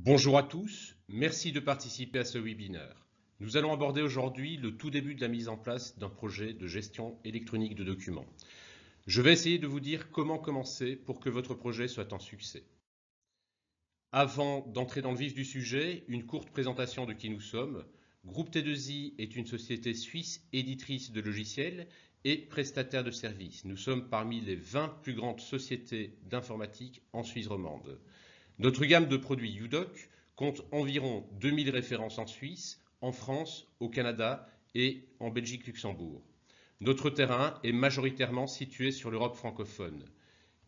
Bonjour à tous, merci de participer à ce webinaire. Nous allons aborder aujourd'hui le tout début de la mise en place d'un projet de gestion électronique de documents. Je vais essayer de vous dire comment commencer pour que votre projet soit un succès. Avant d'entrer dans le vif du sujet, une courte présentation de qui nous sommes. Groupe T2I est une société suisse éditrice de logiciels et prestataire de services. Nous sommes parmi les 20 plus grandes sociétés d'informatique en Suisse romande. Notre gamme de produits UDoc compte environ 2000 références en Suisse, en France, au Canada et en Belgique-Luxembourg. Notre terrain est majoritairement situé sur l'Europe francophone.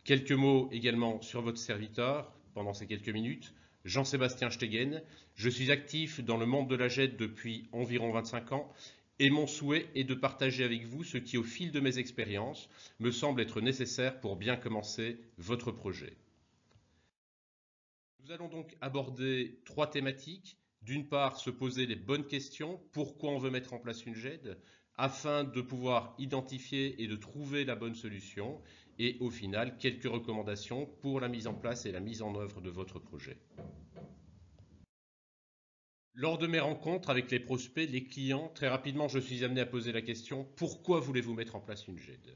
Quelques mots également sur votre serviteur pendant ces quelques minutes. Jean-Sébastien Stegen, je suis actif dans le monde de la GED depuis environ 25 ans et mon souhait est de partager avec vous ce qui, au fil de mes expériences, me semble être nécessaire pour bien commencer votre projet. Nous allons donc aborder 3 thématiques. D'une part, se poser les bonnes questions, pourquoi on veut mettre en place une GED, afin de pouvoir identifier et de trouver la bonne solution, et au final, quelques recommandations pour la mise en place et la mise en œuvre de votre projet. Lors de mes rencontres avec les prospects, les clients, très rapidement, je suis amené à poser la question « Pourquoi voulez-vous mettre en place une GED ?»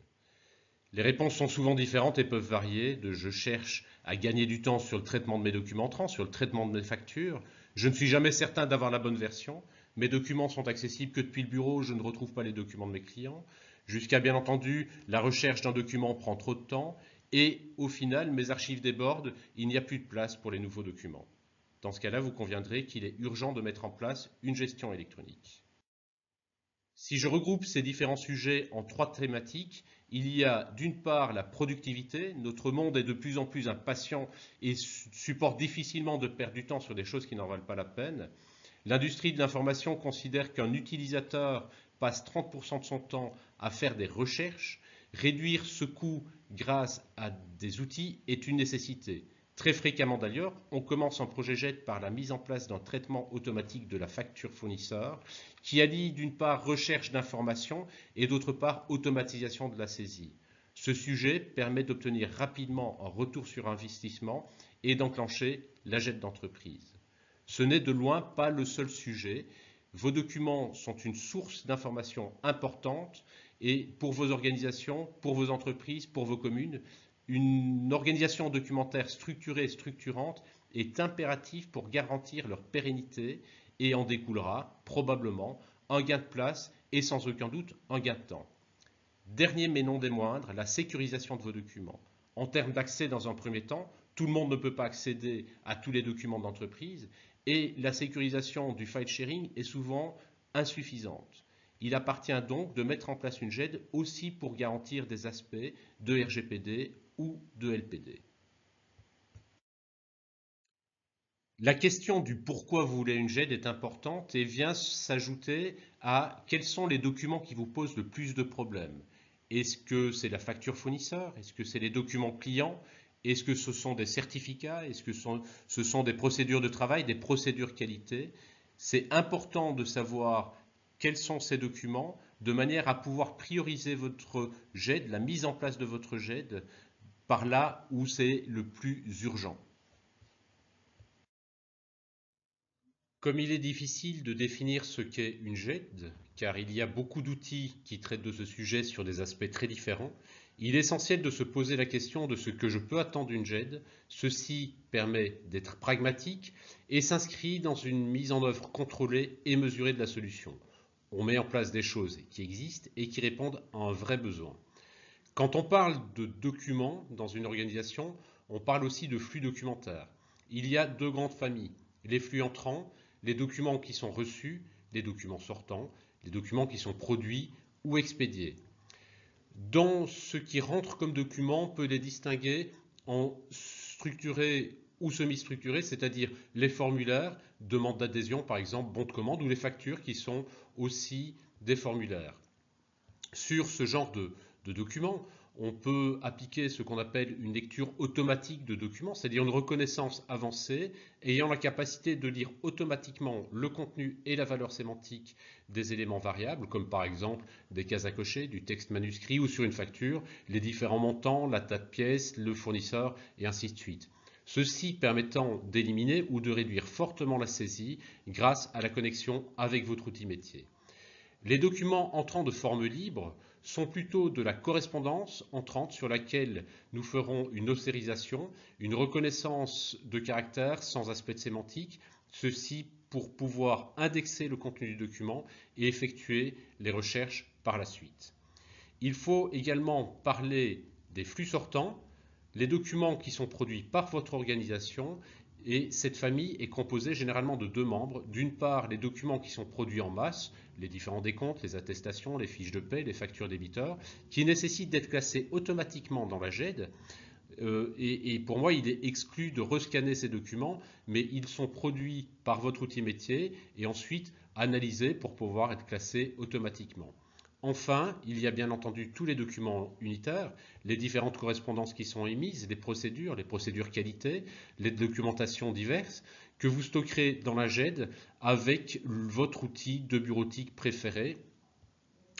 Les réponses sont souvent différentes et peuvent varier, de je cherche à gagner du temps sur le traitement de mes documents entrants, sur le traitement de mes factures, je ne suis jamais certain d'avoir la bonne version, mes documents sont accessibles que depuis le bureau, je ne retrouve pas les documents de mes clients, jusqu'à bien entendu, la recherche d'un document prend trop de temps, et au final, mes archives débordent, il n'y a plus de place pour les nouveaux documents. Dans ce cas-là, vous conviendrez qu'il est urgent de mettre en place une gestion électronique. Si je regroupe ces différents sujets en 3 thématiques, il y a d'une part la productivité. Notre monde est de plus en plus impatient et supporte difficilement de perdre du temps sur des choses qui n'en valent pas la peine. L'industrie de l'information considère qu'un utilisateur passe 30% de son temps à faire des recherches. Réduire ce coût grâce à des outils est une nécessité. Très fréquemment d'ailleurs, on commence un projet GED par la mise en place d'un traitement automatique de la facture fournisseur qui allie d'une part recherche d'informations et d'autre part automatisation de la saisie. Ce sujet permet d'obtenir rapidement un retour sur investissement et d'enclencher la GED d'entreprise. Ce n'est de loin pas le seul sujet. Vos documents sont une source d'informations importante et pour vos organisations, pour vos entreprises, pour vos communes, une organisation documentaire structurée et structurante est impérative pour garantir leur pérennité et en découlera probablement un gain de place et sans aucun doute un gain de temps. Dernier mais non des moindres, la sécurisation de vos documents. En termes d'accès dans un premier temps, tout le monde ne peut pas accéder à tous les documents d'entreprise et la sécurisation du file sharing est souvent insuffisante. Il appartient donc de mettre en place une GED aussi pour garantir des aspects de RGPD ou de LPD. La question du pourquoi vous voulez une GED est importante et vient s'ajouter à quels sont les documents qui vous posent le plus de problèmes. Est-ce que c'est la facture fournisseur? Est-ce que c'est les documents clients? Est-ce que ce sont des certificats? Est-ce que ce sont des procédures de travail, des procédures qualité? C'est important de savoir quels sont ces documents de manière à pouvoir prioriser votre GED, la mise en place de votre GED, par là où c'est le plus urgent. Comme il est difficile de définir ce qu'est une GED, car il y a beaucoup d'outils qui traitent de ce sujet sur des aspects très différents, il est essentiel de se poser la question de ce que je peux attendre d'une GED. Ceci permet d'être pragmatique et s'inscrit dans une mise en œuvre contrôlée et mesurée de la solution. On met en place des choses qui existent et qui répondent à un vrai besoin. Quand on parle de documents dans une organisation, on parle aussi de flux documentaires. Il y a 2 grandes familles, les flux entrants, les documents qui sont reçus, les documents sortants, les documents qui sont produits ou expédiés. Dans ce qui rentre comme document, on peut les distinguer en structurés ou semi-structurés, c'est-à-dire les formulaires, demande d'adhésion par exemple, bon de commande, ou les factures qui sont aussi des formulaires. Sur ce genre de documents, on peut appliquer ce qu'on appelle une lecture automatique de documents, c'est-à-dire une reconnaissance avancée ayant la capacité de lire automatiquement le contenu et la valeur sémantique des éléments variables, comme par exemple des cases à cocher, du texte manuscrit ou sur une facture, les différents montants, la date pièce, le fournisseur et ainsi de suite. ceci permettant d'éliminer ou de réduire fortement la saisie grâce à la connexion avec votre outil métier. Les documents entrant de forme libre sont plutôt de la correspondance entrante sur laquelle nous ferons une ossérisation, une reconnaissance de caractère sans aspect de sémantique, ceci pour pouvoir indexer le contenu du document et effectuer les recherches par la suite. Il faut également parler des flux sortants, les documents qui sont produits par votre organisation, et cette famille est composée généralement de deux membres. D'une part, les documents qui sont produits en masse, les différents décomptes, les attestations, les fiches de paie, les factures débiteurs, qui nécessitent d'être classés automatiquement dans la GED. Et pour moi, il est exclu de rescanner ces documents, mais ils sont produits par votre outil métier et ensuite analysés pour pouvoir être classés automatiquement. Enfin, il y a bien entendu tous les documents unitaires, les différentes correspondances qui sont émises, les procédures qualité, les documentations diverses que vous stockerez dans la GED avec votre outil de bureautique préféré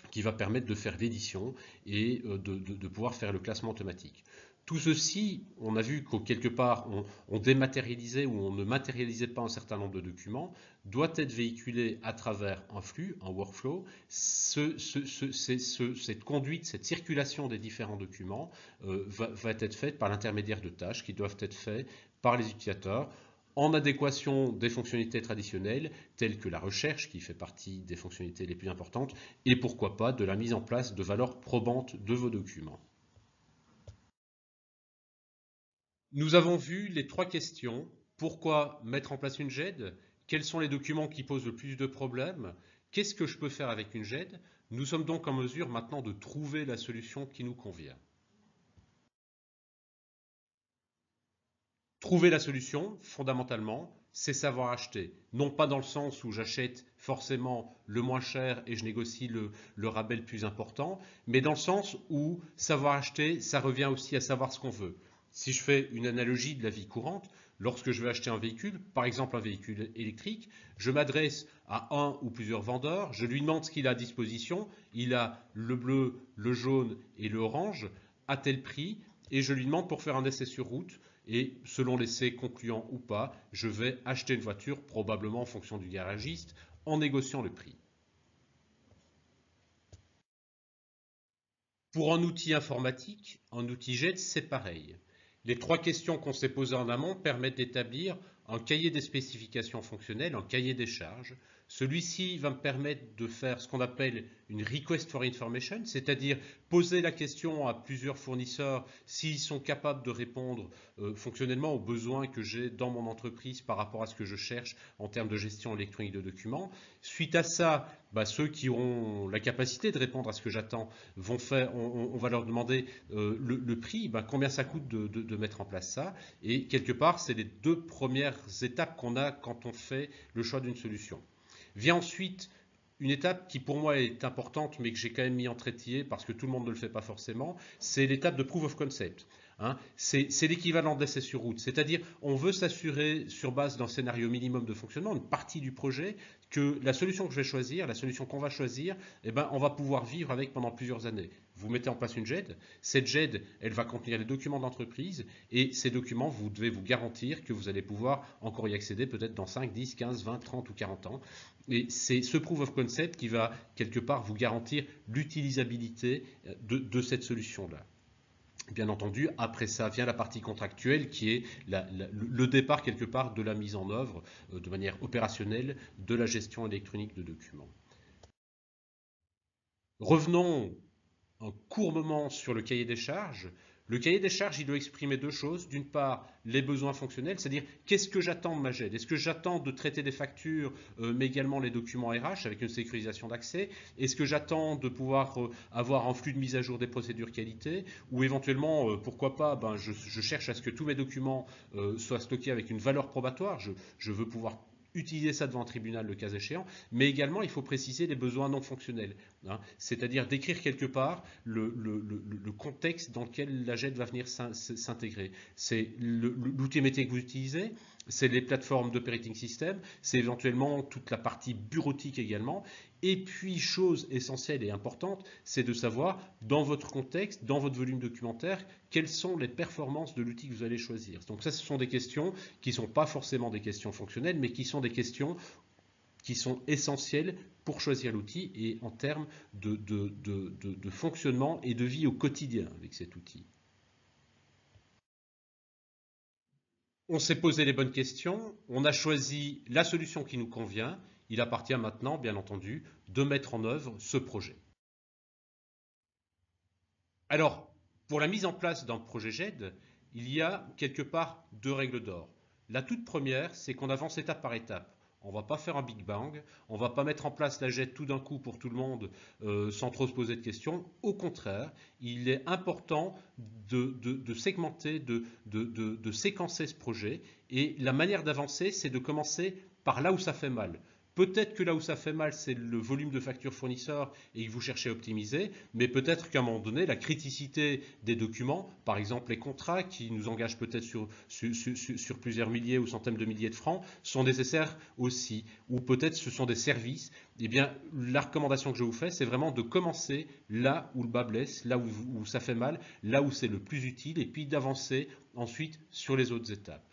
qui va permettre de faire l'édition et de pouvoir faire le classement automatique. Tout ceci, on a vu qu'au quelque part, on dématérialisait ou on ne matérialisait pas un certain nombre de documents, doit être véhiculé à travers un flux, un workflow. Cette conduite, cette circulation des différents documents va être faite par l'intermédiaire de tâches qui doivent être faites par les utilisateurs en adéquation des fonctionnalités traditionnelles, telles que la recherche, qui fait partie des fonctionnalités les plus importantes, et pourquoi pas de la mise en place de valeurs probantes de vos documents. Nous avons vu les trois questions. Pourquoi mettre en place une GED? Quels sont les documents qui posent le plus de problèmes? Qu'est-ce que je peux faire avec une GED? Nous sommes donc en mesure maintenant de trouver la solution qui nous convient. Trouver la solution, fondamentalement, c'est savoir acheter. Non pas dans le sens où j'achète forcément le moins cher et je négocie le rabais le plus important, mais dans le sens où savoir acheter, ça revient aussi à savoir ce qu'on veut. Si je fais une analogie de la vie courante, lorsque je vais acheter un véhicule, par exemple un véhicule électrique, je m'adresse à un ou plusieurs vendeurs, je lui demande ce qu'il a à disposition, il a le bleu, le jaune et l'orange à tel prix, et je lui demande pour faire un essai sur route, et selon l'essai concluant ou pas, je vais acheter une voiture, probablement en fonction du garagiste, en négociant le prix. Pour un outil informatique, un outil GED, c'est pareil. Les trois questions qu'on s'est posées en amont permettent d'établir un cahier des spécifications fonctionnelles, un cahier des charges. Celui-ci va me permettre de faire ce qu'on appelle une request for information, c'est-à-dire poser la question à plusieurs fournisseurs s'ils sont capables de répondre fonctionnellement aux besoins que j'ai dans mon entreprise par rapport à ce que je cherche en termes de gestion électronique de documents. Suite à ça, ceux qui auront la capacité de répondre à ce que j'attends on va leur demander le prix, combien ça coûte de mettre en place ça. Et quelque part, c'est les deux premières étapes qu'on a quand on fait le choix d'une solution. Vient ensuite une étape qui pour moi est importante, mais que j'ai quand même mis en trétillé parce que tout le monde ne le fait pas forcément, c'est l'étape de proof of concept. C'est l'équivalent d'essai sur route, c'est-à-dire on veut s'assurer sur base d'un scénario minimum de fonctionnement, une partie du projet, que la solution que je vais choisir, la solution qu'on va choisir, on va pouvoir vivre avec pendant plusieurs années. Vous mettez en place une GED, cette GED, elle va contenir les documents d'entreprise et ces documents, vous devez vous garantir que vous allez pouvoir encore y accéder peut-être dans 5, 10, 15, 20, 30 ou 40 ans. Et c'est ce proof of concept qui va quelque part vous garantir l'utilisabilité de cette solution-là. Bien entendu, après ça vient la partie contractuelle qui est le départ quelque part de la mise en œuvre de manière opérationnelle de la gestion électronique de documents. Revenons un court moment sur le cahier des charges. Le cahier des charges, il doit exprimer deux choses. D'une part, les besoins fonctionnels, c'est-à-dire qu'est-ce que j'attends de ma GED? Est-ce que j'attends de traiter des factures, mais également les documents RH avec une sécurisation d'accès? Est-ce que j'attends de pouvoir avoir un flux de mise à jour des procédures qualité? Ou éventuellement, pourquoi pas, je cherche à ce que tous mes documents soient stockés avec une valeur probatoire. Je veux pouvoir utiliser ça devant un tribunal le cas échéant, mais également il faut préciser les besoins non fonctionnels, c'est-à-dire décrire quelque part le contexte dans lequel la GED va venir s'intégrer. C'est l'outil métier que vous utilisez, c'est les plateformes d'operating system, c'est éventuellement toute la partie bureautique également, Et puis, chose essentielle et importante, c'est de savoir, dans votre contexte, dans votre volume documentaire, quelles sont les performances de l'outil que vous allez choisir. Donc ça, ce sont des questions qui ne sont pas forcément des questions fonctionnelles, mais qui sont des questions qui sont essentielles pour choisir l'outil et en termes de fonctionnement et de vie au quotidien avec cet outil. On s'est posé les bonnes questions, on a choisi la solution qui nous convient. Il appartient maintenant, bien entendu, de mettre en œuvre ce projet. Alors, pour la mise en place d'un projet GED, il y a quelque part deux règles d'or. La toute première, c'est qu'on avance étape par étape. On ne va pas faire un Big Bang, on ne va pas mettre en place la GED tout d'un coup pour tout le monde sans trop se poser de questions. Au contraire, il est important de segmenter, de séquencer ce projet. Et la manière d'avancer, c'est de commencer par là où ça fait mal. Peut-être que là où ça fait mal, c'est le volume de factures fournisseurs et que vous cherchez à optimiser, mais peut-être qu'à un moment donné, la criticité des documents, par exemple les contrats qui nous engagent peut-être sur plusieurs milliers ou centaines de milliers de francs, sont nécessaires aussi. Ou peut-être ce sont des services. Eh bien, la recommandation que je vous fais, c'est vraiment de commencer là où le bas blesse, là où ça fait mal, là où c'est le plus utile, et puis d'avancer ensuite sur les autres étapes.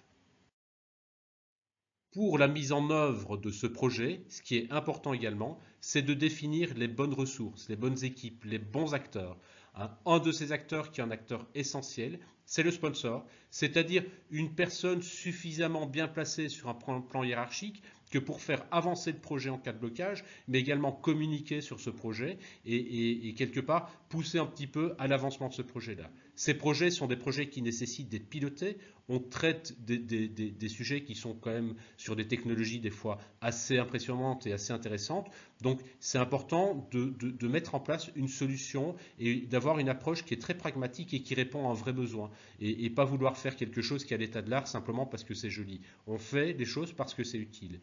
Pour la mise en œuvre de ce projet, ce qui est important également, c'est de définir les bonnes ressources, les bonnes équipes, les bons acteurs. Un de ces acteurs qui est un acteur essentiel, c'est le sponsor, c'est-à-dire une personne suffisamment bien placée sur un plan hiérarchique que pour faire avancer le projet en cas de blocage, mais également communiquer sur ce projet et quelque part pousser un petit peu à l'avancement de ce projet-là. Ces projets sont des projets qui nécessitent d'être pilotés. On traite des sujets qui sont quand même sur des technologies des fois assez impressionnantes et assez intéressantes. Donc c'est important de mettre en place une solution et d'avoir une approche qui est très pragmatique et qui répond à un vrai besoin. Et pas vouloir faire quelque chose qui est à l'état de l'art simplement parce que c'est joli. On fait des choses parce que c'est utile.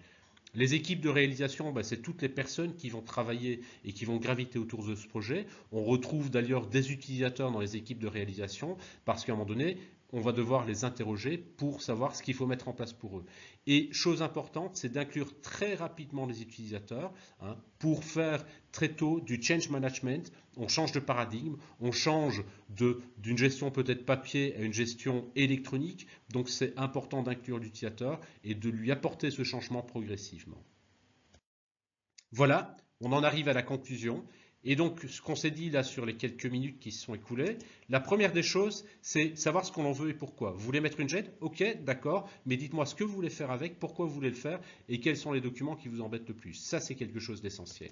Les équipes de réalisation, bah, c'est toutes les personnes qui vont travailler et qui vont graviter autour de ce projet. On retrouve d'ailleurs des utilisateurs dans les équipes de réalisation parce qu'à un moment donné, on va devoir les interroger pour savoir ce qu'il faut mettre en place pour eux. Et chose importante, c'est d'inclure très rapidement les utilisateurs pour faire très tôt du change management. On change de paradigme, on change d'une gestion peut-être papier à une gestion électronique. Donc c'est important d'inclure l'utilisateur et de lui apporter ce changement progressivement. Voilà, on en arrive à la conclusion. Et donc, ce qu'on s'est dit là sur les quelques minutes qui se sont écoulées, la première des choses, c'est savoir ce qu'on en veut et pourquoi. Vous voulez mettre une GED? Ok, d'accord, mais dites-moi ce que vous voulez faire avec, pourquoi vous voulez le faire et quels sont les documents qui vous embêtent le plus. Ça, c'est quelque chose d'essentiel.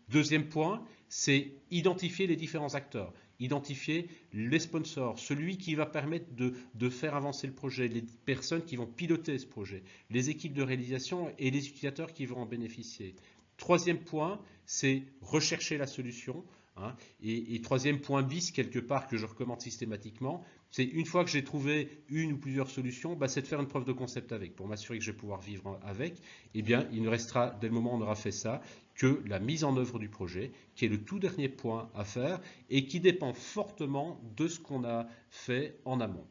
Deuxième point, c'est identifier les différents acteurs, identifier les sponsors, celui qui va permettre de faire avancer le projet, les personnes qui vont piloter ce projet, les équipes de réalisation et les utilisateurs qui vont en bénéficier. Troisième point, c'est rechercher la solution. Et troisième point bis, quelque part, que je recommande systématiquement, c'est une fois que j'ai trouvé une ou plusieurs solutions, c'est de faire une preuve de concept avec, pour m'assurer que je vais pouvoir vivre avec. Eh bien, il ne restera, dès le moment où on aura fait ça, que la mise en œuvre du projet, qui est le tout dernier point à faire et qui dépend fortement de ce qu'on a fait en amont.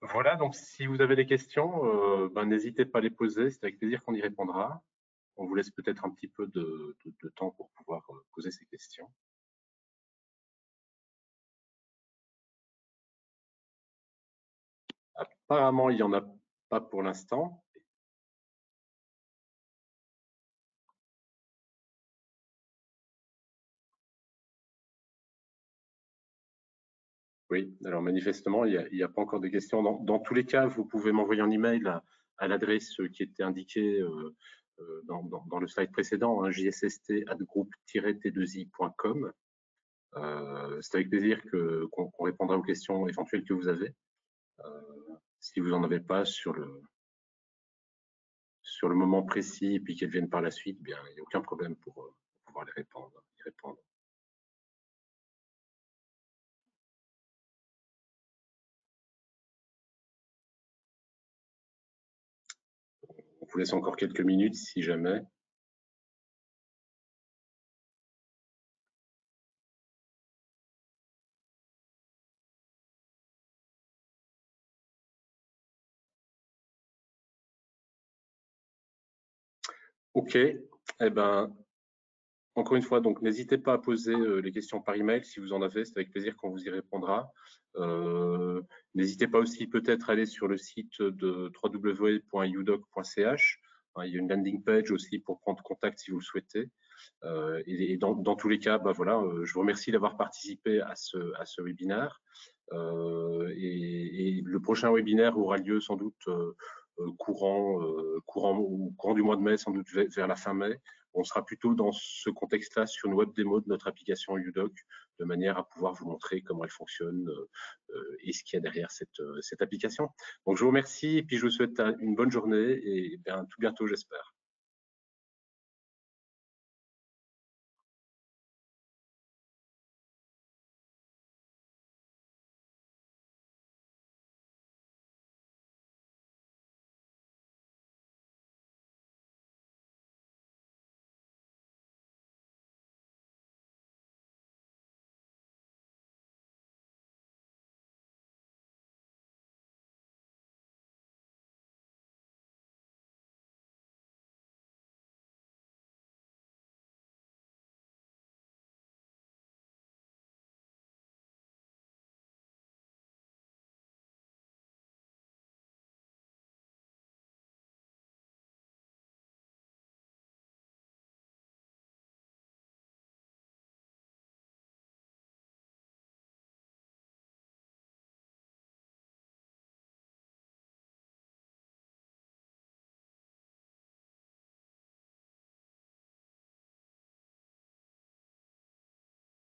Voilà, donc si vous avez des questions, n'hésitez pas à les poser, c'est avec plaisir qu'on y répondra. On vous laisse peut-être un petit peu de temps pour pouvoir poser ces questions. Apparemment, il n'y en a pas pour l'instant. Oui, alors manifestement, il n'y a pas encore de questions. Dans tous les cas, vous pouvez m'envoyer un email à l'adresse qui était indiquée dans le slide précédent, jsst@groupe-t2i.com. C'est avec plaisir qu'on répondra aux questions éventuelles que vous avez. Si vous n'en avez pas sur le moment précis et puis qu'elles viennent par la suite, bien, il n'y a aucun problème pour pouvoir y répondre. On vous laisse encore quelques minutes si jamais. OK. Eh ben, encore une fois, donc n'hésitez pas à poser les questions par email si vous en avez, c'est avec plaisir qu'on vous y répondra. N'hésitez pas aussi peut-être à aller sur le site de www.udoc.ch. Il y a une landing page aussi pour prendre contact si vous le souhaitez. Et dans tous les cas, bah voilà, je vous remercie d'avoir participé à ce webinaire. Et le prochain webinaire aura lieu sans doute courant du mois de mai, sans doute vers la fin mai. On sera plutôt dans ce contexte-là sur une web démo de notre application UDoc, de manière à pouvoir vous montrer comment elle fonctionne et ce qu'il y a derrière cette application. Donc je vous remercie et puis je vous souhaite une bonne journée et bien, tout bientôt, j'espère.